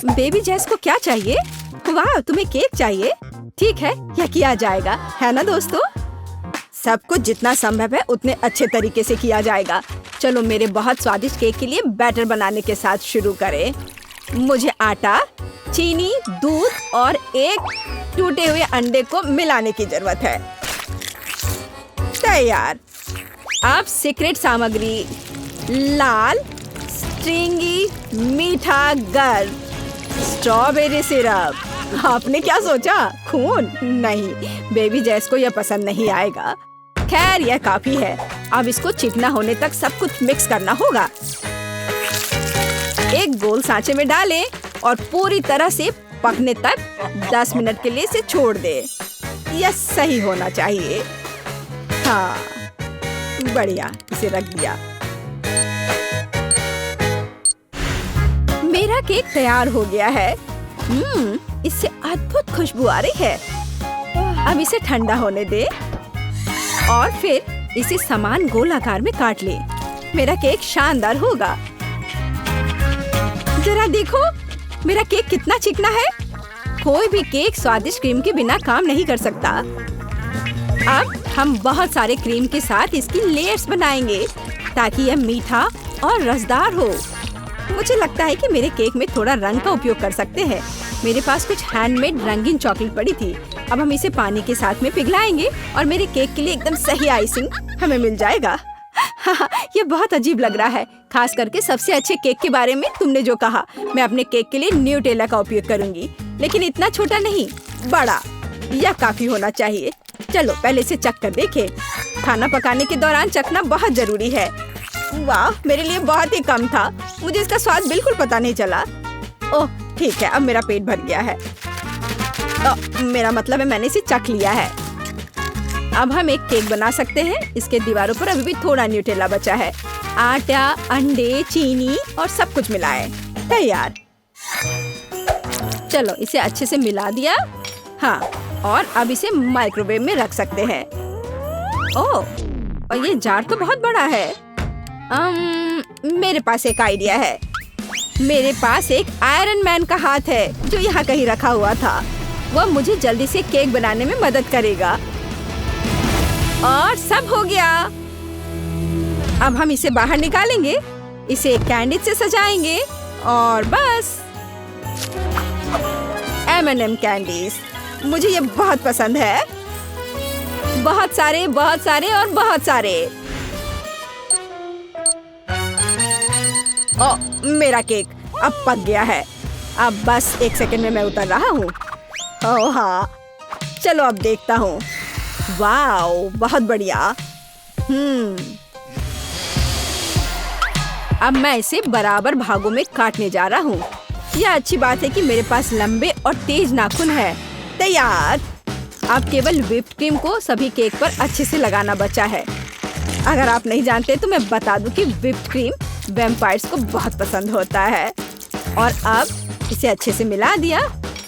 Baby जेस को क्या चाहिए? वाह, तुम्हें केक चाहिए? ठीक है, यह किया जाएगा, है ना दोस्तों? सब कुछ जितना संभव है उतने अच्छे तरीके से किया जाएगा। चलो मेरे बहुत स्वादिष्ट केक के लिए बैटर बनाने के साथ शुरू करें। मुझे आटा, चीनी, दूध और एक टूटे हुए अंडे को मिलाने की जरूरत है। तैयार। अब सीक्रेट सामग्री, लाल स्ट्रिंगी मीठा गर्द स्ट्रॉबेरी सिरप। आपने क्या सोचा? खून? नहीं, बेबी जेस को यह पसंद नहीं आएगा। खैर, यह काफी है। अब इसको चिकना होने तक सब कुछ मिक्स करना होगा। एक गोल सांचे में डालें और पूरी तरह से पकने तक 10 मिनट के लिए इसे छोड़ दे। यह सही होना चाहिए। हाँ, बढ़िया, इसे रख दिया। मेरा केक तैयार हो गया है। इससे अद्भुत खुशबू आ रही है। अब इसे ठंडा होने दे और फिर इसे समान गोल आकार में काट ले। मेरा केक शानदार होगा। जरा देखो, मेरा केक कितना चिकना है। कोई भी केक स्वादिष्ट क्रीम के बिना काम नहीं कर सकता। अब हम बहुत सारे क्रीम के साथ इसकी लेयर्स बनाएंगे ताकि यह मीठा और रसदार हो। मुझे लगता है कि मेरे केक में थोड़ा रंग का उपयोग कर सकते हैं। मेरे पास कुछ हैंडमेड रंगीन चॉकलेट पड़ी थी। अब हम इसे पानी के साथ में पिघलाएंगे और मेरे केक के लिए एकदम सही आइसिंग हमें मिल जाएगा। ये बहुत अजीब लग रहा है, खास करके सबसे अच्छे केक के बारे में तुमने जो कहा। मैं अपने केक के लिए न्यूटेला का उपयोग करूंगी, लेकिन इतना छोटा नहीं, बड़ा। यह काफी होना चाहिए। चलो पहले इसे चख कर देखें। खाना पकाने के दौरान चखना बहुत जरूरी है। वाह, मेरे लिए बहुत ही कम था। मुझे इसका स्वाद बिल्कुल पता नहीं चला। ओह ठीक है, अब मेरा पेट भर गया है। मेरा मतलब है मैंने इसे चख लिया है। अब हम एक केक बना सकते हैं। इसके दीवारों पर अभी भी थोड़ा न्यूटेला बचा है। आटा, अंडे, चीनी और सब कुछ मिलाएं। तैयार। चलो इसे अच्छे से मिला दिया। हाँ, और अब इसे माइक्रोवेव में रख सकते हैं। ओह, और ये जार तो बहुत बड़ा है। मेरे पास एक आइडिया है। मेरे पास एक आयरन मैन का हाथ है जो यहाँ कहीं रखा हुआ था। वह मुझे जल्दी से केक बनाने में मदद करेगा। और सब हो गया। अब हम इसे बाहर निकालेंगे, इसे एक कैंडी से सजाएंगे और बस। M&M कैंडीज, मुझे ये बहुत पसंद है। बहुत सारे, बहुत सारे और बहुत सारे। ओ, मेरा केक अब पक गया है। अब बस 1 सेकंड में मैं उतर रहा हूँ। ओह हाँ, चलो अब देखता हूँ। वाओ, बहुत बढ़िया। अब मैं इसे बराबर भागों में काटने जा रहा हूँ। यह अच्छी बात है कि मेरे पास लंबे और तेज नाखून है। तैयार। अब केवल व्हिप्ड क्रीम को सभी केक पर अच्छे से लगाना बचा है। अगर आप नहीं जानते तो मैं बता दूं कि व्हिप्ड क्रीम वैम्पायर्स को बहुत पसंद होता है। और अब इसे अच्छे से मिला दिया।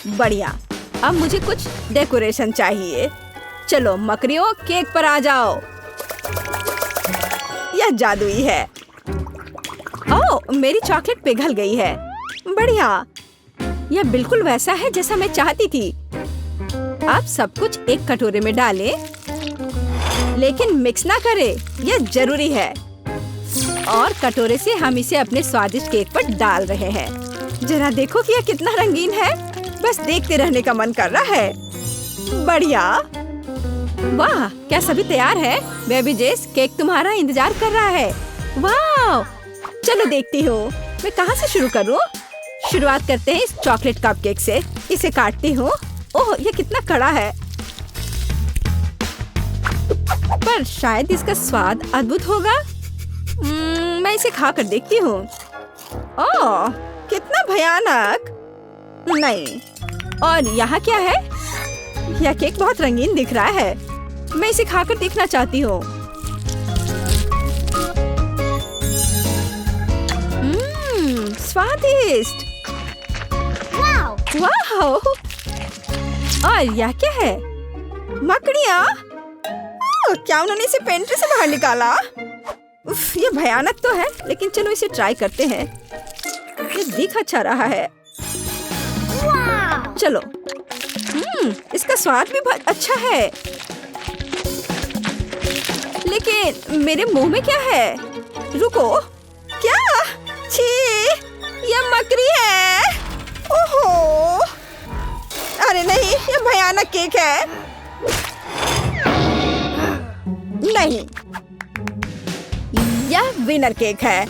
बढ़िया। अब मुझे कुछ डेकोरेशन चाहिए। चलो मकड़ियों, केक पर आ जाओ। यह जादुई है। ओह, मेरी चॉकलेट पिघल गई है। बढ़िया, यह बिल्कुल वैसा है जैसा मैं चाहती थी। अब सब कुछ एक कटोरे में डालें, लेकिन मिक्स ना करें, यह जरूरी है। और कटोरे से हम इसे अपने स्वादिष्ट केक पर डाल रहे हैं। जरा देखो कि यह कितना रंगीन है। बस देखते रहने का मन कर रहा है। बढ़िया। वाह, क्या सभी तैयार है? बेबी जेस, केक तुम्हारा इंतजार कर रहा है। वाह, चलो देखती हूँ मैं कहाँ से शुरू करूँ। शुरुआत करते हैं इस चॉकलेट कपकेक से। इसे काटती हूँ। ओह, ये कितना कड़ा है, पर शायद इसका स्वाद अद्भुत होगा। मैं इसे खा कर देखती हूँ। ओह, कितना भयानक। नहीं। और यहाँ क्या है? यह केक बहुत रंगीन दिख रहा है। मैं इसे खाकर देखना चाहती हूँ। स्वादिष्ट। वाह! और यह क्या है? मकड़ियाँ? क्या उन्होंने इसे पेंट्री से बाहर निकाला? उफ, ये भयानक तो है, लेकिन चलो इसे ट्राई करते हैं। ये दिख अच्छा रहा है। चलो। इसका स्वाद भी बहुत अच्छा है। लेकिन मेरे मुंह में क्या है? रुको, क्या? छी, ये मकड़ी है। ओहो, अरे नहीं, ये भयानक केक है। नहीं, यह विनर केक है।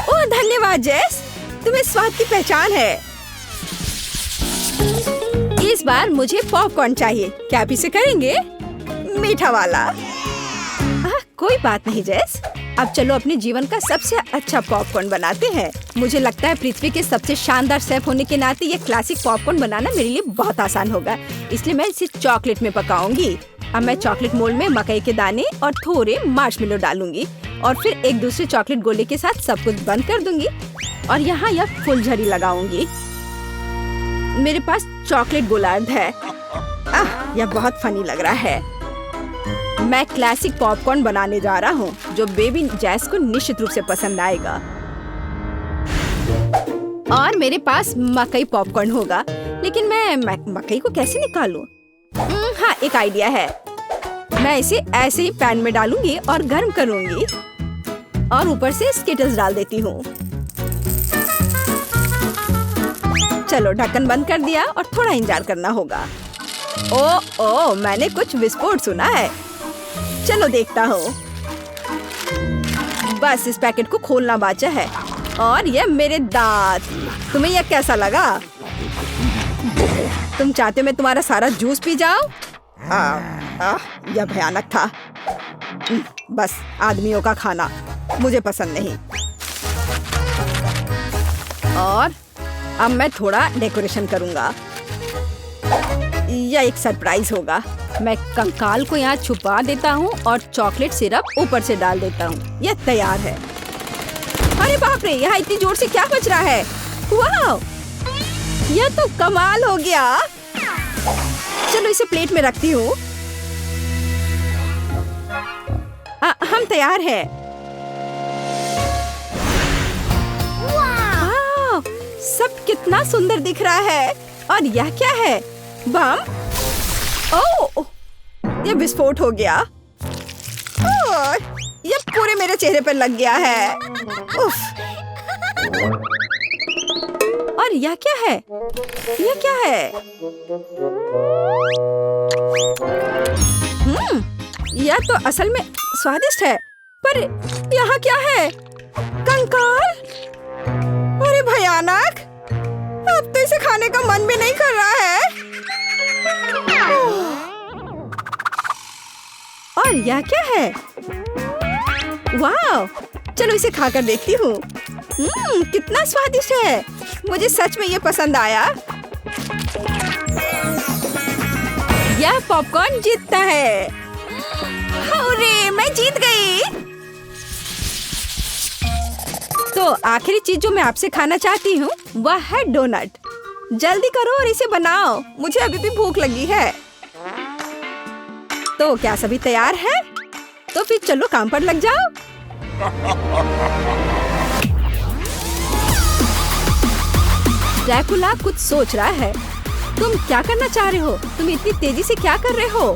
ओह धन्यवाद जेस, तुम्हें स्वाद की पहचान है। इस बार मुझे पॉपकॉर्न चाहिए। क्या आप इसे करेंगे? मीठा वाला। कोई बात नहीं जेस, अब चलो अपने जीवन का सबसे अच्छा पॉपकॉर्न बनाते हैं। मुझे लगता है पृथ्वी के सबसे शानदार शेफ होने के नाते ये क्लासिक पॉपकॉर्न बनाना मेरे लिए बहुत आसान होगा, इसलिए मैं इसे चॉकलेट में पकाऊंगी। अब मैं चॉकलेट मोल्ड में मकई के दाने और थोड़े मार्शमेलो डालूंगी और फिर एक दूसरे चॉकलेट गोले के साथ सब कुछ बंद कर दूंगी और यहाँ यह फुलझड़ी लगाऊंगी। मेरे पास चॉकलेट गोलार्ध है। यह बहुत फनी लग रहा है। मैं क्लासिक पॉपकॉर्न बनाने जा रहा हूँ जो बेबी जैस को निश्चित रूप से पसंद आएगा। और मेरे पास मकई पॉपकॉर्न होगा, लेकिन मैं मकई को कैसे निकालूं? हाँ, एक आइडिया है। मैं इसे ऐसे ही पैन में डालूंगी और गर्म करूंगी और ऊपर से स्किटल्स डाल देती हूँ। चलो ढक्कन बंद कर दिया और थोड़ा इंतजार करना होगा। ओह, मैंने कुछ विस्फोट सुना है। चलो देखता हूँ। बस इस पैकेट को खोलना बाचा है और ये मेरे दांत। तुम्हें यह कैसा लगा? तुम चाहते मैं तुम्हारा सारा जूस पी जाऊं? यह भयानक था। बस आदमियों का खाना मुझे पसंद नहीं। और अब मैं थोड़ा डेकोरेशन करूंगा। यह एक सरप्राइज होगा। मैं कंकाल को यहाँ छुपा देता हूँ और चॉकलेट सिरप ऊपर से डाल देता हूँ। यह तैयार है। अरे बाप रे, यहाँ इतनी जोर से क्या बज रहा है? वाह, यह तो कमाल हो गया। चलो इसे प्लेट में रखती हूँ। हम तैयार हैं। वाह, सब कितना सुंदर दिख रहा है। और यह क्या है? बम? ओह, यह विस्फोट हो गया। ओह, यह पूरे मेरे चेहरे पर लग गया है। उफ। और यह क्या है? यह क्या है? यह तो असल में स्वादिष्ट है, पर यहाँ क्या है? कंकाल? अरे भयानक! अब तो इसे खाने का मन भी नहीं कर रहा है। और यह क्या है? वाह! चलो इसे खाकर देखती हूँ। कितना स्वादिष्ट है। मुझे सच में ये पसंद आया। यह पॉपकॉर्न जीतता है। अरे मैं जीत गई। तो आखिरी चीज जो मैं आपसे खाना चाहती हूँ वह है डोनट। जल्दी करो और इसे बनाओ, मुझे अभी भी भूख लगी है। तो क्या सभी तैयार है? तो फिर चलो काम पर लग जाओ। ड्रैकुला कुछ सोच रहा है। तुम क्या करना चाह रहे हो? तुम इतनी तेजी से क्या कर रहे हो?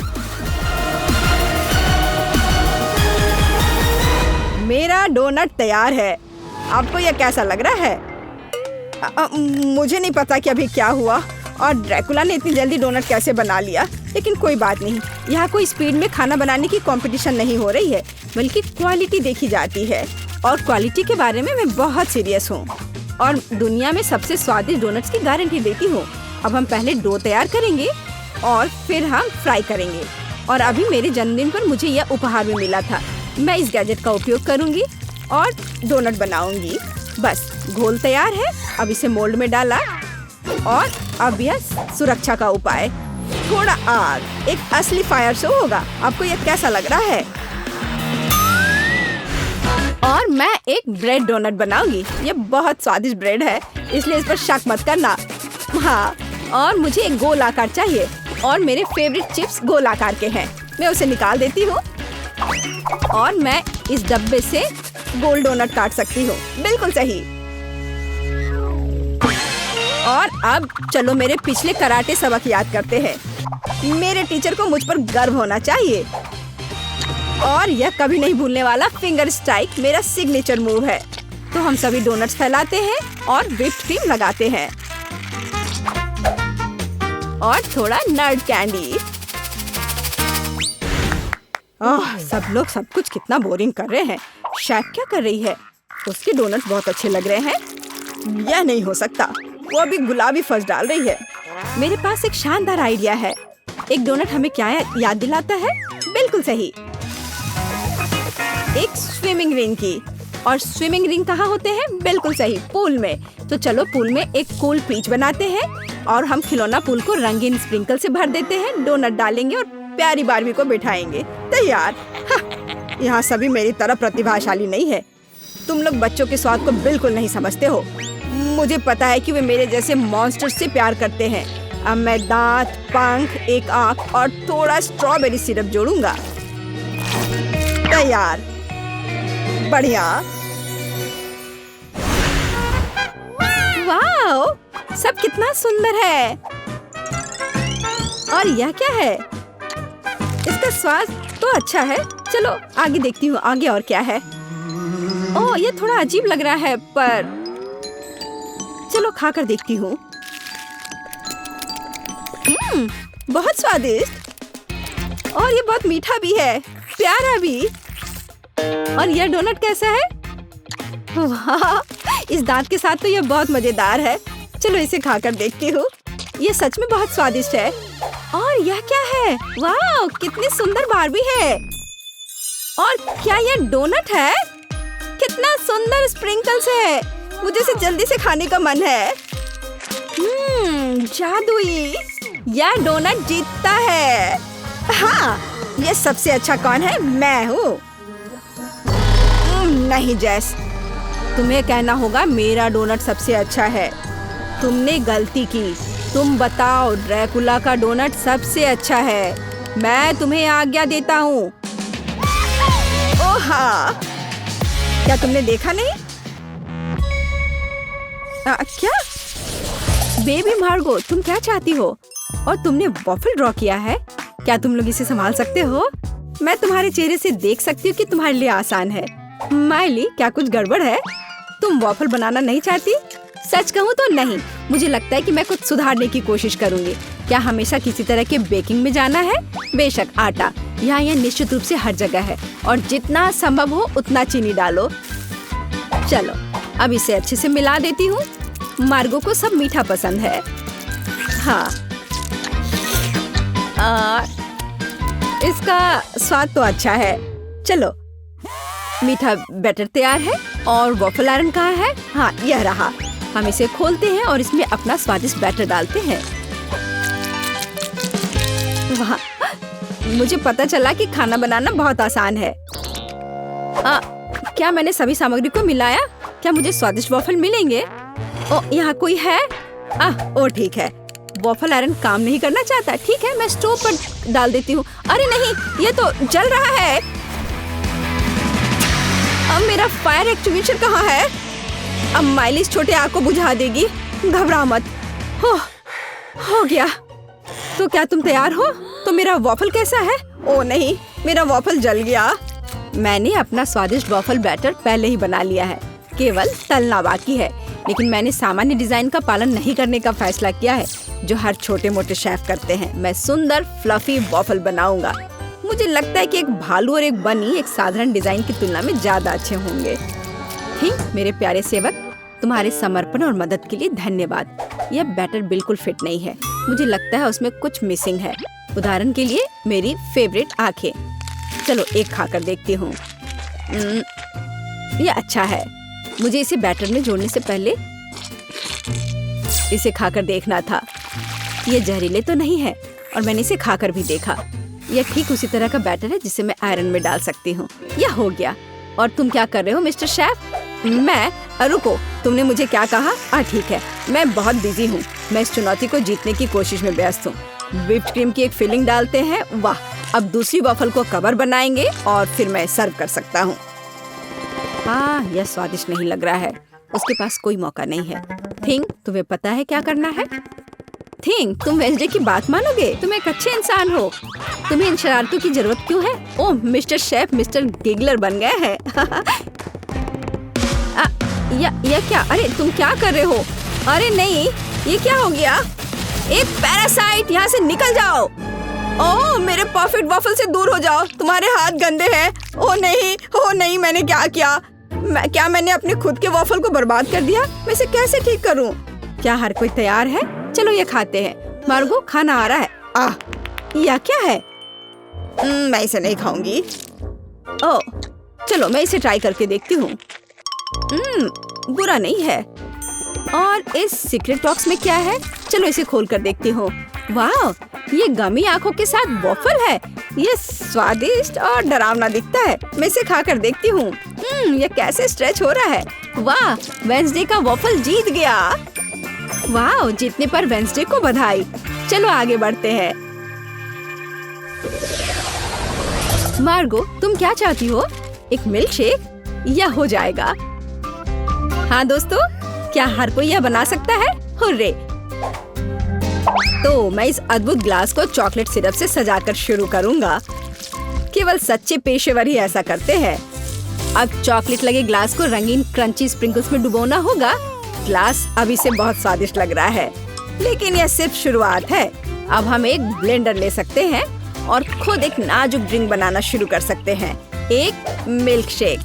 मेरा डोनट तैयार है। आपको यह कैसा लग रहा है? मुझे नहीं पता कि अभी क्या हुआ और ड्रैकुला ने इतनी जल्दी डोनट कैसे बना लिया, लेकिन कोई बात नहीं। यहाँ कोई स्पीड में खाना बनाने की कंपटीशन नहीं हो रही है, बल्कि क्वालिटी देखी जाती है। और क्वालिटी के बारे में मैं बहुत सीरियस हूँ और दुनिया में सबसे स्वादिष्ट डोनट्स की गारंटी देती हूँ। अब हम पहले डो तैयार करेंगे और फिर हम फ्राई करेंगे। और अभी मेरे जन्मदिन पर मुझे यह उपहार भी मिला था। मैं इस गैजेट का उपयोग करूंगी और डोनट बनाऊंगी। बस घोल तैयार है। अब इसे मोल्ड में डाला और अब यह सुरक्षा का उपाय। थोड़ा आग, एक असली फायर शो होगा। आपको यह कैसा लग रहा है? और मैं एक ब्रेड डोनट बनाऊंगी। ये बहुत स्वादिष्ट ब्रेड है, इसलिए इस पर शक मत करना। हाँ, और मुझे एक गोल आकार चाहिए और मेरे फेवरेट चिप्स गोल आकार के हैं। मैं उसे निकाल देती हूँ और मैं इस डब्बे से गोल डोनट काट सकती हूँ। बिल्कुल सही। और अब चलो मेरे पिछले कराटे सबक याद करते हैं। मेरे टीचर को मुझ पर गर्व होना चाहिए। और यह कभी नहीं भूलने वाला फिंगर स्ट्राइक मेरा सिग्नेचर मूव है। तो हम सभी डोनट्स फैलाते हैं और व्हिप्ड क्रीम लगाते हैं और थोड़ा नट कैंडी। सब लोग सब कुछ कितना बोरिंग कर रहे हैं। शेफ क्या कर रही है? उसके डोनट्स बहुत अच्छे लग रहे हैं। यह नहीं हो सकता, वो अभी गुलाबी फर्स्ट डाल रही है। मेरे पास एक शानदार आइडिया है। एक डोनट हमें क्या याद दिलाता है? बिल्कुल सही, एक स्विमिंग रिंग की। और स्विमिंग रिंग कहाँ होते हैं? बिल्कुल सही, पूल में। तो चलो पूल में एक कूल बीच बनाते हैं और हम खिलौना पूल को रंगीन स्प्रिंकल से भर देते हैं। डोनट डालेंगे और प्यारी बार्बी को बिठाएंगे। तैयार। यहाँ सभी मेरी तरह प्रतिभाशाली नहीं है। तुम लोग बच्चों के स्वाद को बिल्कुल नहीं समझते हो। मुझे पता है कि वे मेरे जैसे मॉन्स्टर से प्यार करते हैं। अब मैं दांत, पंख, एक आंख और थोड़ा स्ट्रॉबेरी सिरप जोड़ूंगा। तैयार। बढ़िया। वाओ, सब कितना सुंदर है। और यह क्या है? इसका स्वाद तो अच्छा है। चलो आगे देखती हूँ, आगे और क्या है। ओह, ये थोड़ा अजीब लग रहा है, पर चलो खाकर देखती हूँ। बहुत स्वादिष्ट और ये बहुत मीठा भी है, प्यारा भी। और यह डोनट कैसा है? वाह, इस दांत के साथ तो यह बहुत मजेदार है। चलो इसे खाकर देखती हूँ। ये सच में बहुत स्वादिष्ट है। और यह क्या है? वाह, कितनी सुंदर बार्बी है। और क्या यह डोनट है? कितना सुंदर स्प्रिंकल्स है। मुझे इसे जल्दी से खाने का मन है। जादुई। यह डोनट जीतता है। हाँ, ये सबसे अच्छा कौन है? मैं हूँ। नहीं जैस, तुम्हें कहना होगा मेरा डोनट सबसे अच्छा है। तुमने गलती की। तुम बताओ, ड्रैकुला का डोनट सबसे अच्छा है। मैं तुम्हें आज्ञा देता हूँ। ओह हाँ, क्या तुमने देखा नहीं? क्या? बेबी मार्गो, तुम क्या चाहती हो? और तुमने वॉफल ड्रॉ किया है? क्या तुम लोग इसे संभाल सकते हो? मैं तुम्हारे चेहरे से देख सकती हूँ कि तुम्हारे लिए आसान है। माइली, क्या कुछ गड़बड़ है? तुम वॉफल बनाना नहीं चाहती? सच कहूँ तो नहीं। मुझे लगता है कि मैं कुछ सुधारने की कोशिश करूँगी। क्या हमेशा किसी तरह के बेकिंग में जाना है? बेशक, आटा यहाँ यह निश्चित रूप से हर जगह है और जितना संभव हो उतना चीनी डालो। चलो अब इसे अच्छे से मिला देती हूँ। मार्गो को सब मीठा पसंद है। हाँ, इसका स्वाद तो अच्छा है। चलो, मीठा बैटर तैयार है और वॉफल आयरन कहाँ है? हाँ, यह रहा। हम इसे खोलते हैं और इसमें अपना स्वादिष्ट बैटर डालते हैं। वाह, मुझे पता चला कि खाना बनाना बहुत आसान है। क्या मैंने सभी सामग्री को मिलाया? क्या मुझे स्वादिष्ट वॉफल मिलेंगे? ओ, यहाँ कोई है? ओ ठीक है, वॉफल आयरन काम नहीं करना चाहता। ठीक है, मैं स्टोव पर डाल देती हूँ। अरे नहीं, ये तो जल रहा है। अब मेरा फायर एक्सटिंग्विशर कहाँ है? अब माइली इस छोटे आग को बुझा देगी। घबरा मत। हो गया। तो क्या तुम तैयार हो? तो मेरा वॉफल कैसा है? ओ नहीं, मेरा वॉफल जल गया। मैंने अपना स्वादिष्ट वॉफल बैटर पहले ही बना लिया है, केवल तलना बाकी है। लेकिन मैंने सामान्य डिजाइन का पालन नहीं करने का फैसला किया है, जो हर छोटे मोटे शेफ करते हैं। मैं सुंदर फ्लफी वॉफल बनाऊंगा। मुझे लगता है कि एक भालू और एक बनी एक साधारण डिजाइन की तुलना में ज्यादा अच्छे होंगे। ठीक, मेरे प्यारे सेवक, तुम्हारे समर्पण और मदद के लिए धन्यवाद। यह बैटर बिल्कुल फिट नहीं है। मुझे लगता है उसमें कुछ मिसिंग है। उदाहरण के लिए मेरी फेवरेट आंखें। चलो एक खाकर देखती हूँ। यह अच्छा है। मुझे इसे बैटर में जोड़ने से पहले इसे खाकर देखना था। यह जहरीले तो नहीं है और मैंने इसे खाकर भी देखा। यह ठीक उसी तरह का बैटर है जिसे मैं आयरन में डाल सकती हूँ। यह हो गया। और तुम क्या कर रहे हो मिस्टर शेफ? मैं? रुको, तुमने मुझे क्या कहा? ठीक है, मैं बहुत बिजी हूँ। मैं इस चुनौती को जीतने की कोशिश में व्यस्त हूँ। व्हिप्ड क्रीम की एक फिलिंग डालते हैं। वाह, अब दूसरी वॉफल को कवर बनाएंगे और फिर मैं सर्व कर सकता हूँ। हाँ, यह स्वादिष्ट नहीं लग रहा है। उसके पास कोई मौका नहीं है। थिंग, तुम्हें पता है क्या करना है? थिंग, तुम वेंसडे की बात मानोगे? तुम एक अच्छे इंसान हो। तुम्हें इन शरारतों की जरूरत क्यों है? ओह, मिस्टर शेफ मिस्टर गिगलर बन गए हैं। या क्या? अरे तुम क्या कर रहे हो? अरे नहीं, ये क्या हो गया? एक पैरासाइट, यहाँ से निकल जाओ। ओह, मेरे परफेक्ट वॉफल से दूर हो जाओ, तुम्हारे हाथ गंदे हैं। ओह नहीं, मैंने क्या किया? क्या मैंने अपने खुद के वॉफल को बर्बाद कर दिया? मैं इसे कैसे ठीक करूं? क्या हर कोई तैयार है? चलो ये खाते हैं। मार्गो, खाना आ रहा है। या क्या है? मैं इसे नहीं खाऊंगी। ओह, चलो मैं इसे ट्राई करके देखती हूँ। बुरा नहीं है। और इस सीक्रेट बॉक्स में क्या है? चलो इसे खोल कर देखती हूँ। वाह, ये गमी आंखों के साथ वॉफल है। ये स्वादिष्ट और डरावना दिखता है। मैं इसे खा कर देखती हूँ। ये कैसे स्ट्रेच हो रहा है। वाह, वेंसडे का वॉफल जीत गया। वाह, जीतने पर वेंसडे को बधाई। चलो आगे बढ़ते हैं। मार्गो, तुम क्या चाहती हो? एक मिल्क शेक? यह हो जाएगा। हाँ दोस्तों, क्या हर कोई यह बना सकता है? हुर्रे! तो मैं इस अद्भुत ग्लास को चॉकलेट सिरप से सजाकर शुरू करूंगा। केवल सच्चे पेशेवर ही ऐसा करते हैं। अब चॉकलेट लगे ग्लास को रंगीन क्रंची स्प्रिंकल्स में डुबोना होगा। ग्लास अभी से बहुत स्वादिष्ट लग रहा है, लेकिन यह सिर्फ शुरुआत है। अब हम एक ब्लेंडर ले सकते हैं और खुद एक नाजुक ड्रिंक बनाना शुरू कर सकते हैं। एक मिल्क शेक।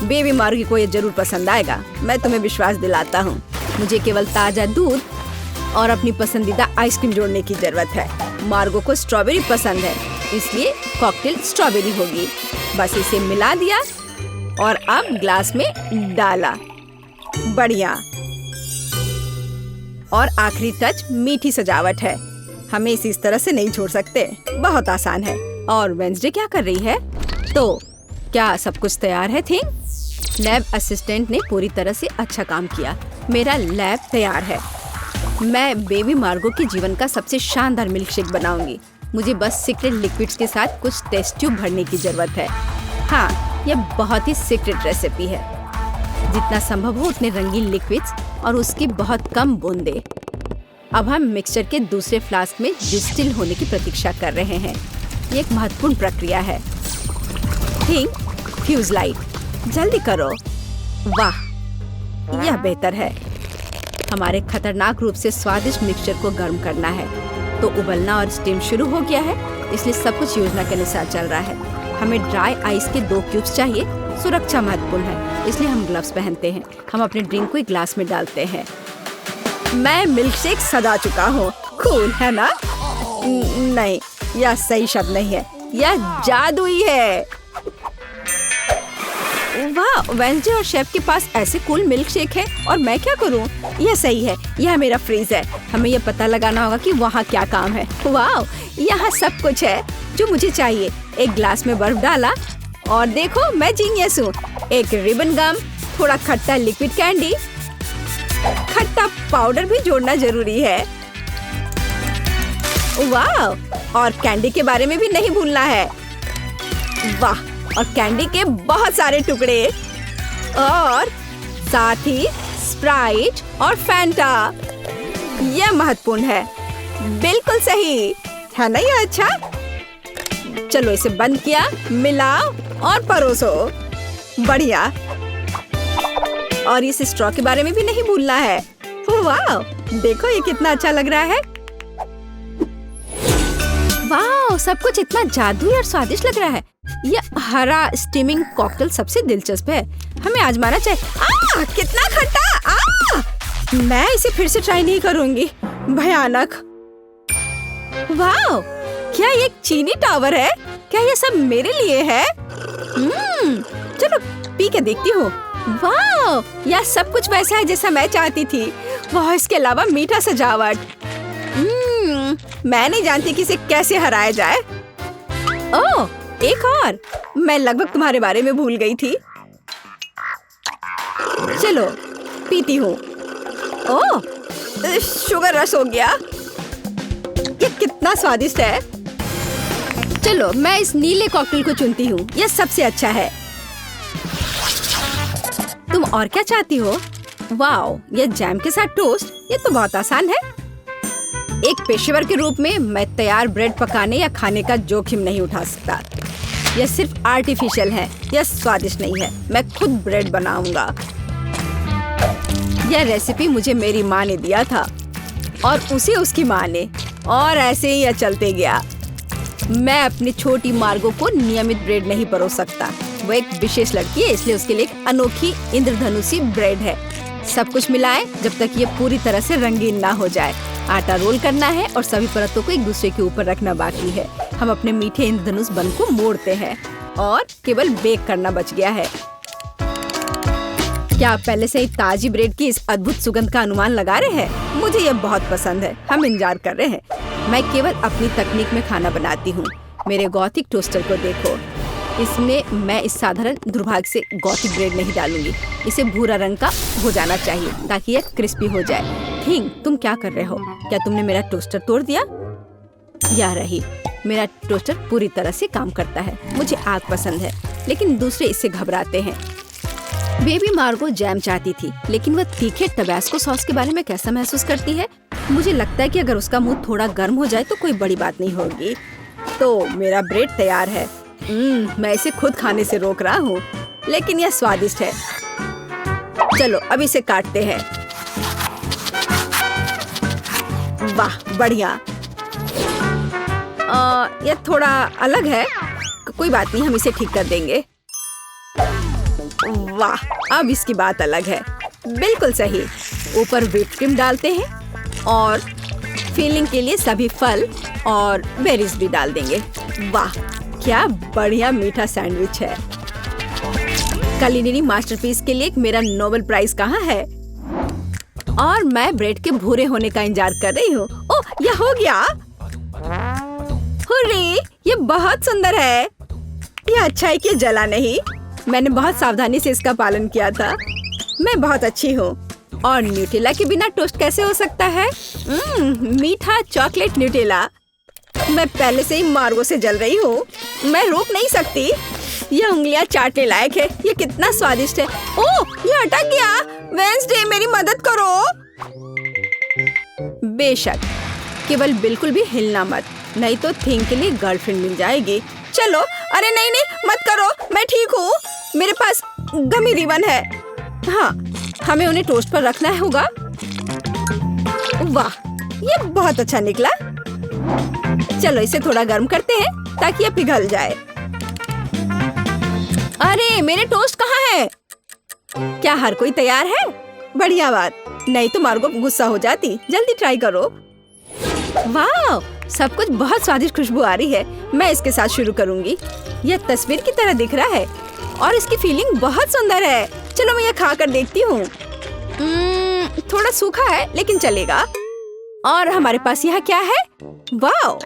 बेबी मार्गी को ये जरूर पसंद आएगा, मैं तुम्हें विश्वास दिलाता हूँ। मुझे केवल ताजा दूध और अपनी पसंदीदा आइसक्रीम जोड़ने की जरूरत है। मार्गो को स्ट्रॉबेरी पसंद है, इसलिए कॉकटेल स्ट्रॉबेरी होगी। बस इसे मिला दिया और अब ग्लास में डाला। बढ़िया। और आखिरी टच मीठी सजावट है। हमें इसे इस तरह से नहीं छोड़ सकते, बहुत आसान है। और वेंसडे क्या कर रही है? तो क्या सब कुछ तैयार है? थिंग, लैब असिस्टेंट ने पूरी तरह से अच्छा काम किया। मेरा लैब तैयार है। मैं बेबी मार्गो के जीवन का सबसे शानदार मिल्क शेक बनाऊंगी। मुझे बस सीक्रेट लिक्विड्स के साथ कुछ टेस्ट ट्यूब भरने की जरूरत है। हाँ, यह बहुत ही सीक्रेट रेसिपी है। जितना संभव हो उतने रंगीन लिक्विड्स और उसकी बहुत कम बूंदे। अब हम मिक्सचर के दूसरे फ्लास्क में डिस्टिल होने की प्रतीक्षा कर रहे हैं। ये एक महत्वपूर्ण प्रक्रिया है। थिंग, फ्यूज लाइट, जल्दी करो। वाह, यह बेहतर है। हमारे खतरनाक रूप से स्वादिष्ट मिक्सचर को गर्म करना है। तो उबलना और स्टीम शुरू हो गया है, इसलिए सब कुछ योजना के अनुसार चल रहा है। हमें ड्राई आइस के 2 क्यूब्स चाहिए। सुरक्षा महत्वपूर्ण है, इसलिए हम ग्लव्स पहनते हैं। हम अपने ड्रिंक को एक ग्लास में डालते हैं। मैं मिल्क शेक सजा चुका हूँ। कूल है ना? नहीं, यह सही शब्द नहीं है, यह जादुई है। वाह, वेंसडे और शेफ के पास ऐसे कूल मिल्क शेक है और मैं क्या करूं? यह सही है, यह मेरा फ्रीज है। हमें यह पता लगाना होगा कि वहाँ क्या काम है। वाह, यहाँ सब कुछ है जो मुझे चाहिए। एक ग्लास में बर्फ डाला और देखो, मैं जीनियस हूँ। एक रिबन गम, थोड़ा खट्टा लिक्विड कैंडी, खट्टा पाउडर भी जोड़ना जरूरी है। वाह, और कैंडी के बारे में भी नहीं भूलना है। वाह, और कैंडी के बहुत सारे टुकड़े और साथ ही स्प्राइट और फैंटा। यह महत्वपूर्ण है। बिल्कुल सही है ना? यह अच्छा। चलो इसे बंद किया, मिलाओ और परोसो। बढ़िया। और इस स्ट्रॉ के बारे में भी नहीं भूलना है। वाह, देखो ये कितना अच्छा लग रहा है। वाह, सब कुछ इतना जादुई और स्वादिष्ट लग रहा है। यह हरा स्टीमिंग कॉकटेल सबसे दिलचस्प है। हमें आजमाना चाहिए। कितना खट्टा! मैं इसे फिर से ट्राई नहीं करूंगी, भयानक। वाह, क्या ये एक चीनी टावर है? क्या ये सब मेरे लिए है? चलो पी के देखती हूँ। वाह, यह सब कुछ वैसा है जैसा मैं चाहती थी। वाह, इसके अलावा मीठा सजावट। मैं नहीं जानती कि इसे कैसे हराया जाए। ओह, एक और। मैं लगभग तुम्हारे बारे में भूल गई थी। चलो पीती हूँ। ओह, शुगर रश हो गया। ये कितना स्वादिष्ट है। चलो मैं इस नीले कॉकटेल को चुनती हूँ, यह सबसे अच्छा है। तुम और क्या चाहती हो? वाओ, ये जैम के साथ टोस्ट, ये तो बहुत आसान है। एक पेशेवर के रूप में मैं तैयार ब्रेड पकाने या खाने का जोखिम नहीं उठा सकता। यह सिर्फ आर्टिफिशियल है, यह स्वादिष्ट नहीं है। मैं खुद ब्रेड बनाऊंगा। यह रेसिपी मुझे मेरी माँ ने दिया था और उसे उसकी माँ ने, और ऐसे ही यह चलते गया। मैं अपनी छोटी मार्गो को नियमित ब्रेड नहीं परोस सकता। वो एक विशेष लड़की है, इसलिए उसके लिए एक अनोखी इंद्रधनुषी ब्रेड है। सब कुछ मिलाएं जब तक ये पूरी तरह से रंगीन ना हो जाए। आटा रोल करना है और सभी परतों को एक दूसरे के ऊपर रखना बाकी है। हम अपने मीठे इंद्रधनुष बन को मोड़ते हैं और केवल बेक करना बच गया है। क्या आप पहले से ही ताजी ब्रेड की इस अद्भुत सुगंध का अनुमान लगा रहे हैं? मुझे ये बहुत पसंद है। हम इंतजार कर रहे हैं। मैं केवल अपनी तकनीक में खाना बनाती हूँ। मेरे गॉथिक टोस्टर को देखो। इसमें मैं इस साधारण दुर्भाग्य से गॉथिक ब्रेड नहीं डालूंगी। इसे भूरा रंग का हो जाना चाहिए ताकि यह क्रिस्पी हो जाए। थिंग, तुम क्या कर रहे हो? क्या तुमने मेरा टोस्टर तोड़ दिया? या रही, मेरा टोस्टर पूरी तरह से काम करता है। मुझे आग पसंद है, लेकिन दूसरे इससे घबराते हैं। बेबी मार्गो जैम चाहती थी, लेकिन वह तीखे टबैस्को सॉस के बारे में कैसा महसूस करती है? मुझे लगता है कि अगर उसका मुंह थोड़ा गर्म हो जाए तो कोई बड़ी बात नहीं होगी। तो मेरा ब्रेड तैयार है। मैं इसे खुद खाने से रोक रहा हूँ, लेकिन यह स्वादिष्ट है। चलो अब इसे काटते हैं। वाह, बढ़िया। यह थोड़ा अलग है। कोई बात नहीं, हम इसे ठीक कर देंगे। वाह, अब इसकी बात अलग है। बिल्कुल सही। ऊपर व्हिप क्रीम डालते हैं और फिलिंग के लिए सभी फल और बेरीज भी डाल देंगे। वाह, क्या बढ़िया मीठा सैंडविच है। कुलिनरी मास्टरपीस के लिए मेरा नोबेल प्राइज कहाँ है? और मैं ब्रेड के भूरे होने का इंतजार कर रही हूँ। ओह, यह हो गया। हुर्रे, ये बहुत सुंदर है। यह अच्छा है कि जला नहीं। मैंने बहुत सावधानी से इसका पालन किया था। मैं बहुत अच्छी हूँ। और न्यूटेला के बिना टोस्ट कैसे हो सकता है? मीठा चॉकलेट न्यूटेला। मैं पहले से ही मार्गो से जल रही हूँ। मैं रोक नहीं सकती। यह उंगलियां चाटने लायक है। ये कितना स्वादिष्ट है। ओह, ये अटक गया। वेंसडे, मेरी मदद करो। बेशक, केवल बिल्कुल भी हिलना मत, नहीं तो थिंग के लिए गर्लफ्रेंड मिल जाएगी। चलो, अरे नहीं नहीं, मत करो, मैं ठीक हूँ। मेरे पास गमी रिबन है। हाँ, हमें उन्हें टोस्ट पर रखना होगा। वाह, ये बहुत अच्छा निकला। चलो इसे थोड़ा गर्म करते हैं ताकि ये पिघल जाए। अरे, मेरे टोस्ट कहाँ है? क्या हर कोई तैयार है? बढ़िया बात, नहीं तो मार्गो गुस्सा हो जाती। जल्दी ट्राई करो। वाह, सब कुछ बहुत स्वादिष्ट खुशबू आ रही है। मैं इसके साथ शुरू करूंगी। यह तस्वीर की तरह दिख रहा है और इसकी फीलिंग बहुत सुंदर है। चलो मैं यह खा कर देखती हूँ। थोड़ा सूखा है लेकिन चलेगा। और हमारे पास यहाँ क्या है? वाह,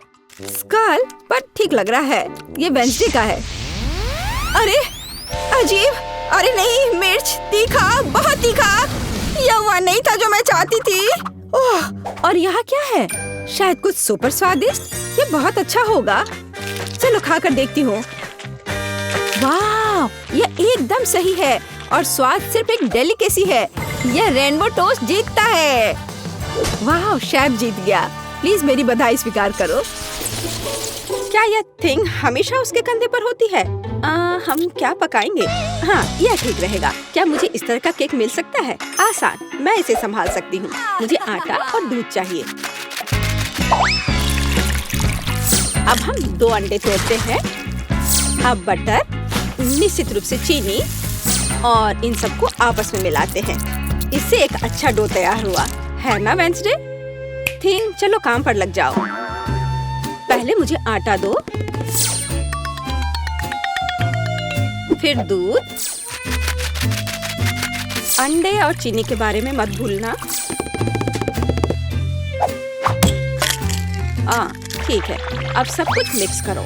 स्कल, पर ठीक लग रहा है। ये वेंसडे का है। अरे अजीब, अरे नहीं, मिर्च, तीखा, बहुत तीखा। यह वह नहीं था जो मैं चाहती थी। ओह, और यहाँ क्या है? शायद कुछ सुपर स्वादिष्ट। ये बहुत अच्छा होगा। चलो खाकर देखती हूँ। वाह, यह एकदम सही है और स्वाद सिर्फ एक डेलिकेसी है। यह रेनबो टोस्ट जीतता है। वाह, शेफ जीत गया। प्लीज मेरी बधाई स्वीकार करो। क्या यह थिंग हमेशा उसके कंधे पर होती है? हम क्या पकाएंगे? हाँ, यह ठीक रहेगा। क्या मुझे इस तरह का केक मिल सकता है? आसान, मैं इसे संभाल सकती हूँ। मुझे आटा और दूध चाहिए। अब हम 2 अंडे तोड़ते हैं। अब बटर, निश्चित रूप से चीनी और इन सबको आपस में मिलाते हैं। इससे एक अच्छा डो तैयार हुआ है ना वेंसडे? थिंग, चलो काम पर लग जाओ। पहले मुझे आटा दो, फिर दूध, अंडे और चीनी के बारे में मत भूलना। ठीक है, अब सब कुछ मिक्स करो।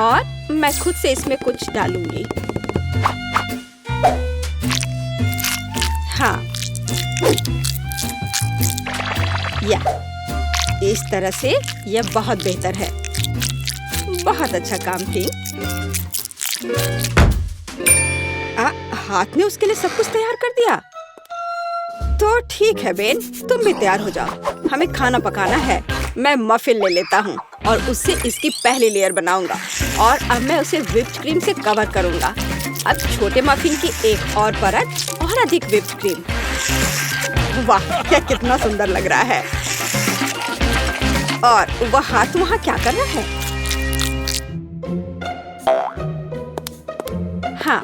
और मैं खुद से इसमें कुछ डालूंगी। हाँ, या इस तरह से यह बहुत बेहतर है। बहुत अच्छा काम थी। हाथ ने उसके लिए सब कुछ तैयार कर दिया। तो ठीक है बेन, तुम भी तैयार हो जाओ, हमें खाना पकाना है। मैं मफिन ले लेता हूँ और उससे इसकी पहली लेयर बनाऊंगा और अब मैं उसे व्हिप्ड क्रीम से कवर करूंगा। अब छोटे मफिन की एक और परत और अधिक व्हिप्ड क्रीम। वाह, क्या कितना सुंदर लग रहा है। और वह हाथ वहाँ क्या कर रहा है? हाँ,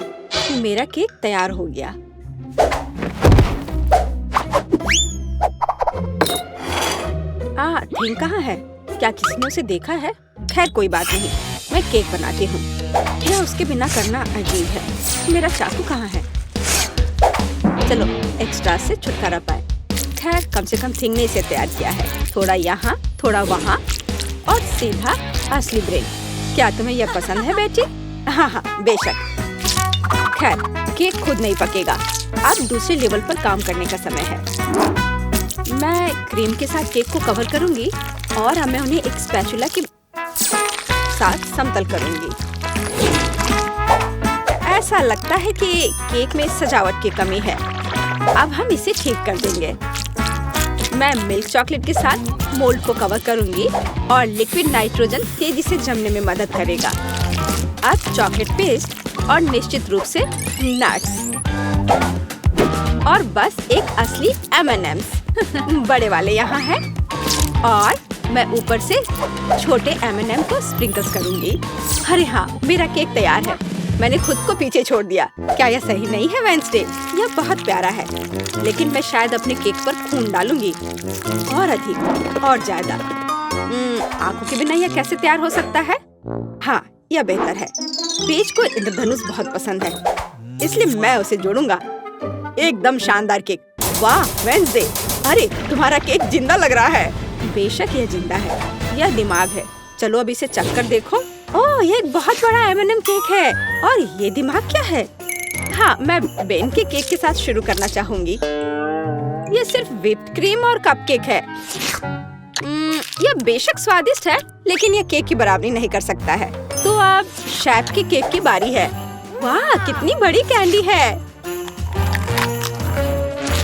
मेरा केक तैयार हो गया। थिंग कहाँ है? क्या किसी ने उसे देखा है? खैर कोई बात नहीं, मैं केक बनाती हूँ। यह उसके बिना करना अजीब है। मेरा चाकू कहाँ है? चलो एक्स्ट्रा से छुटकारा पाए। खैर कम से कम थिंग ने इसे तैयार किया है। थोड़ा यहाँ, थोड़ा वहाँ और सीधा असली ब्रेड। क्या तुम्हें यह पसंद है बेटी? हाँ हाँ बेशक। खैर केक खुद नहीं पकेगा। अब दूसरे लेवल पर काम करने का समय है। मैं क्रीम के साथ केक को कवर करूंगी और अब मैं उन्हें एक स्पैचुला के साथ समतल करूंगी। ऐसा लगता है कि केक में सजावट की कमी है। अब हम इसे ठीक कर देंगे। मैं मिल्क चॉकलेट के साथ मोल्ड को कवर करूंगी और लिक्विड नाइट्रोजन तेजी से जमने में मदद करेगा। अब चॉकलेट पेस्ट और निश्चित रूप से नट्स और बस एक असली M&M's बड़े वाले यहाँ हैं और मैं ऊपर से छोटे M&M को स्प्रिंकल्स करूंगी। अरे हाँ, मेरा केक तैयार है। मैंने खुद को पीछे छोड़ दिया। क्या यह सही नहीं है वेंसडे? यह बहुत प्यारा है, लेकिन मैं शायद अपने केक पर खून डालूंगी और अधिक और ज्यादा। आंखों के बिना यह कैसे तैयार हो सकता है? हाँ, यह बेहतर है। पेज को इंद्रधनुष बहुत पसंद है, इसलिए मैं उसे जोड़ूंगा। एकदम शानदार केक। वाह वेंसडे, अरे तुम्हारा केक जिंदा लग रहा है। बेशक यह जिंदा है, यह दिमाग है। चलो अब इसे चख कर देखो। ओह, यह एक बहुत बड़ा M&M केक है और ये दिमाग क्या है? हाँ, मैं बेन के केक के साथ शुरू करना चाहूंगी। यह सिर्फ व्हिप्ड क्रीम और कपकेक है। यह बेशक स्वादिष्ट है, लेकिन यह केक की बराबरी नहीं कर सकता है। तो अब शेफ के केक की बारी है। वाह, कितनी बड़ी कैंडी है।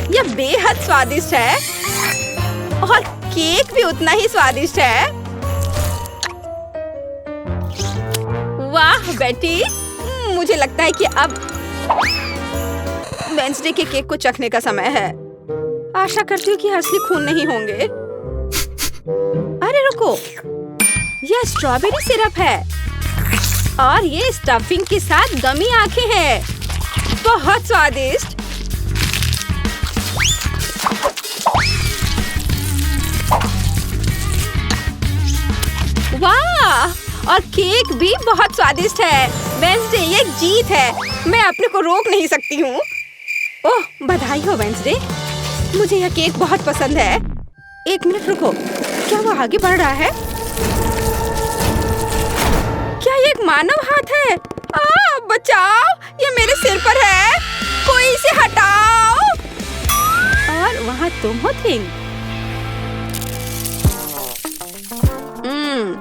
यह बेहद स्वादिष्ट है और केक भी उतना ही स्वादिष्ट है। वाह बेटी, मुझे लगता है कि अब वेंसडे के केक को चखने का समय है। आशा करती हूँ कि असली खून नहीं होंगे। अरे रुको, यह स्ट्रॉबेरी सिरप है और ये स्टफिंग के साथ गमी आंखें हैं। बहुत स्वादिष्ट। वाह, और केक भी बहुत स्वादिष्ट है। वेंसडे, ये एक जीत है। मैं अपने को रोक नहीं सकती हूँ। ओह, बधाई हो वेंसडे, मुझे यह केक बहुत पसंद है। एक मिनट रुको, क्या वो आगे बढ़ रहा है? क्या ये एक मानव हाथ है? बचाओ, ये मेरे सिर पर है। कोई इसे हटाओ। और वहाँ तुम हो थिंग।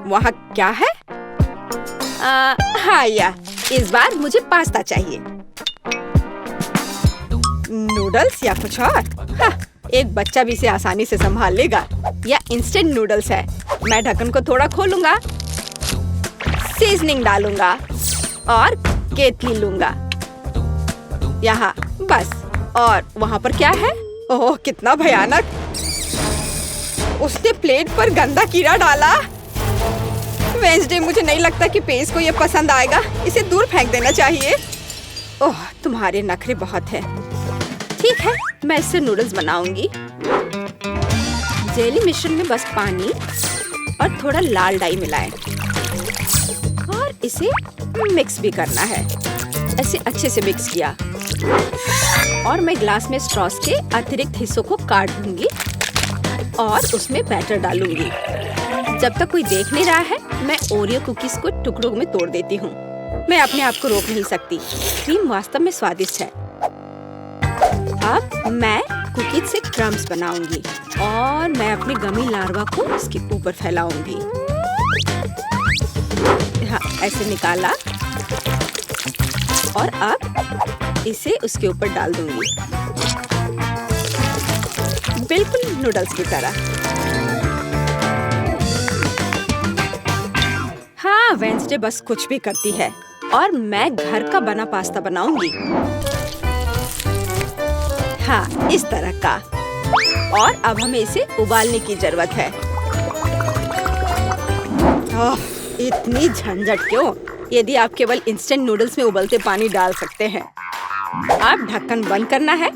वहाँ क्या है? हाँ, इस बार मुझे पास्ता चाहिए। नूडल्स या कुछ और? हाँ, एक बच्चा भी इसे आसानी से संभाल लेगा। यह इंस्टेंट नूडल्स है। मैं ढक्कन को थोड़ा खोलूंगा, सीजनिंग डालूंगा और केतली लूंगा। यहाँ बस। और वहाँ पर क्या है? ओह, कितना भयानक। उसने प्लेट पर गंदा कीड़ा डाला। वेंसडे, मुझे नहीं लगता कि पेज को ये पसंद आएगा। इसे दूर फेंक देना चाहिए। ओह, तुम्हारे नखरे बहुत हैं। ठीक है, मैं इससे नूडल्स बनाऊंगी। जेली मिश्रण में बस पानी और थोड़ा लाल डाई मिलाएं और इसे मिक्स भी करना है। ऐसे अच्छे से मिक्स किया और मैं ग्लास में स्ट्रॉस के अतिरिक्त हिस्सों को काट दूंगी और उसमें बैटर डालूंगी। जब तक कोई देख नहीं रहा है, मैं ओरियो कुकीज को टुकड़ों में तोड़ देती हूँ। मैं अपने आप को रोक नहीं सकती। क्रीम वास्तव में स्वादिष्ट है। अब मैं कुकीज से क्रम्स बनाऊंगी और मैं अपनी गमी लार्वा को इसके ऊपर फैलाऊंगी। हाँ, ऐसे निकाला और अब इसे उसके ऊपर डाल दूंगी, बिल्कुल नूडल्स की तरह। हाँ, वेंसडे बस कुछ भी करती है और मैं घर का बना पास्ता बनाऊंगी। हाँ, इस तरह का। और अब हमें इसे उबालने की जरूरत है। ओह, इतनी झंझट क्यों? यदि आप केवल इंस्टेंट नूडल्स में उबलते पानी डाल सकते हैं। अब ढक्कन बंद करना है।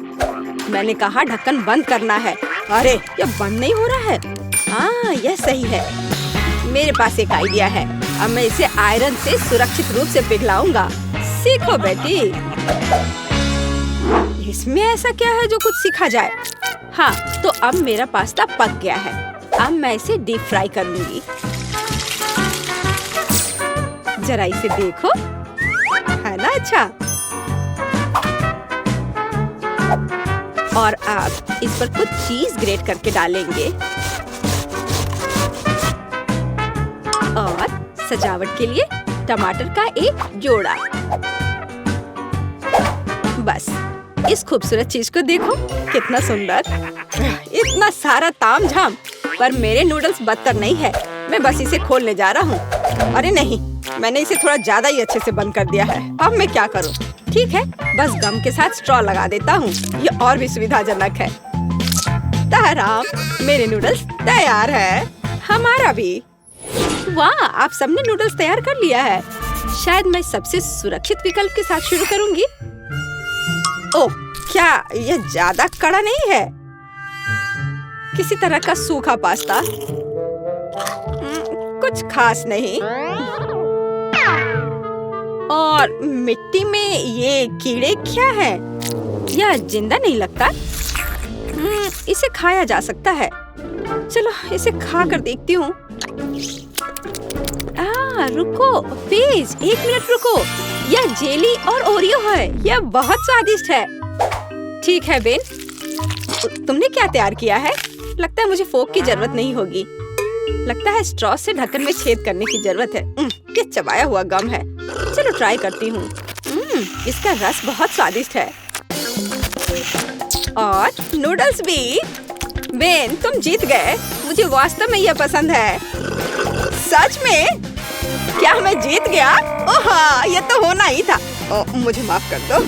मैंने कहा ढक्कन बंद करना है। अरे, ये बंद नहीं हो रहा है। हाँ, यह सही है। मेरे पास एक आइडिया है। अब मैं इसे आयरन से सुरक्षित रूप से पिघलाऊंगा। सीखो बेटी। इसमें ऐसा क्या है जो कुछ सीखा जाए? हाँ, तो अब मेरा पास्ता पक गया है। अब मैं इसे डीप फ्राई कर लूंगी। जरा इसे देखो, है ना अच्छा? और अब इस पर कुछ चीज ग्रेट करके डालेंगे और सजावट के लिए टमाटर का एक जोड़ा। बस, इस खूबसूरत चीज को देखो, कितना सुंदर। इतना सारा तामझाम, पर मेरे नूडल्स बदतर नहीं है। मैं बस इसे खोलने जा रहा हूँ। अरे नहीं, मैंने इसे थोड़ा ज्यादा ही अच्छे से बंद कर दिया है। अब मैं क्या करूँ? ठीक है, बस गम के साथ स्ट्रॉ लगा देता हूँ। ये और भी सुविधाजनक है। ताराम, मेरे नूडल्स तैयार है। हमारा भी। वाह, आप सबने नूडल्स तैयार कर लिया है। शायद मैं सबसे सुरक्षित विकल्प के साथ शुरू करूंगी। ओह, क्या यह ज्यादा कड़ा नहीं है? किसी तरह का सूखा पास्ता, कुछ खास नहीं। और मिट्टी में ये कीड़े क्या है? यह जिंदा नहीं लगता। इसे खाया जा सकता है। चलो इसे खा कर देखती हूँ। रुको प्लीज, 1 मिनट रुको। यह जेली और ओरियो है। यह बहुत स्वादिष्ट है। ठीक है बेन, तुमने क्या तैयार किया है? लगता है मुझे फोक की जरूरत नहीं होगी। लगता है स्ट्रॉ से ढक्कन में छेद करने की जरूरत है। ये चबाया हुआ गम है। चलो ट्राई करती हूँ। इसका रस बहुत स्वादिष्ट है। और नूडल्स भी। बेन, तुम जीत गए। मुझे वास्तव में यह पसंद है। सच में? क्या मैं जीत गया? ओह, ये तो होना ही था। मुझे माफ कर दो।